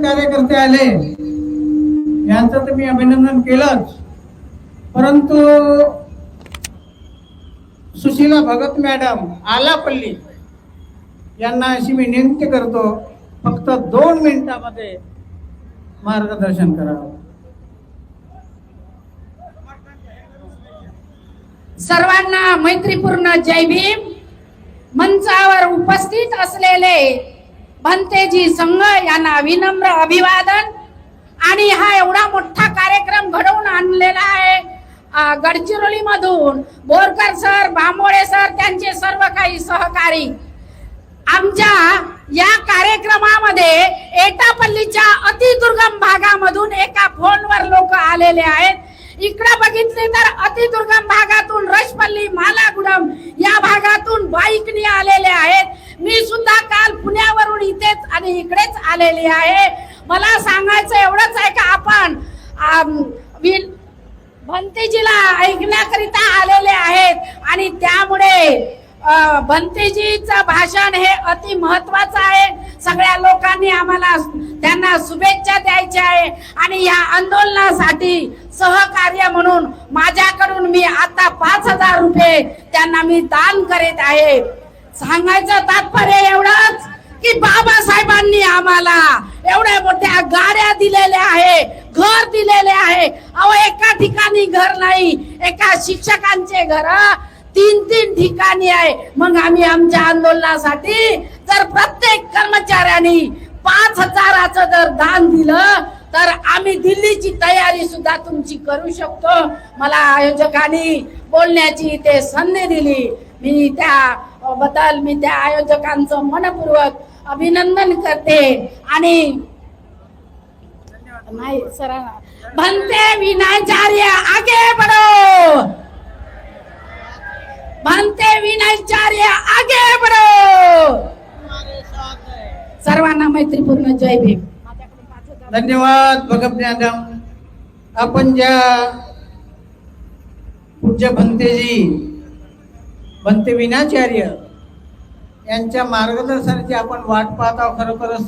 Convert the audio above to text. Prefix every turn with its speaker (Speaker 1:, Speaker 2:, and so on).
Speaker 1: कार्यकर्ते आले यांचं तर मी अभिनंदन केलंच, परंतु सुशीला भगत मॅडम आलापल्ली यांना अशी मी विनंती करतो, फक्त 2 मिनिटांमध्ये मार्गदर्शन करावं.
Speaker 2: सर्वांना मैत्रीपूर्ण जय भीम. मंचावर उपस्थित असलेले भंतेजी संघ यांना विनम्र अभिवादन. आणि हा एवढा मोठा कार्यक्रम घडवून आणलेला आहे गडचिरोली मधून बोरकर सर, बांबोळे सर, त्यांचे सर्व काही सहकारी आमच्या या कार्यक्रमामध्ये एटापल्लीच्या अतिदुर्गम भागामधून एका फोनवर लोक आलेले आहेत. इकडे बघितले तर अतिदुर्गम भागातून रशपल्ली, मालागुडम या भागातून बाईकनी आलेले आहेत. मी सुद्धा काल पुण्यावरून इथेच आणि इकडेच आलेली आहे. मला सांगायचं एवढंच आहे की आपण भंतेजीला ऐकण्याकरिता आलेले आहेत आणि त्यामुळे भंतेजीचं भाषण हे अति महत्वाचं आहे. सगळ्या लोकांनी आम्हाला त्यांना शुभेच्छा द्यायच्या आहे आणि या आंदोलनासाठी सहकार्य म्हणून माझ्याकडून मी आता 5,000 रुपये त्यांना मी दान करीत आहे. सांगायचं तात्पर्य एवढंच की बाबासाहेबांनी आम्हाला एवढ्या मोठ्या गाड्या दिलेल्या आहे, घर दिलेले आहे. अहो, एका ठिकाणी घर नाही, एका शिक्षकांचे घर 3-3 ठिकाणी आहे. मग आम्ही आमच्या आंदोलनासाठी जर प्रत्येक कर्मचाऱ्यांनी 5,000चं जर दान दिलं तर आम्ही दिल्लीची तयारी सुद्धा तुमची करू शकतो. मला आयोजकांनी बोलण्याची ते संधी दिली, मी त्या बद्दल मी त्या आयोजकांचं मनपूर्वक अभिनंदन करते. आणि नाही सर, भंते विनाचार्य आगे बढ़ो, भंते विनाचार्य आगे बढ़ो. सर्वांना मैत्रीपूर्ण जय भीम.
Speaker 1: धन्यवाद भगत मॅडम. आपण ज्या पूज्य भंते विनाचार्य यांच्या मार्गदर्शनाची आपण वाट पाहत आहोत. खरोखरच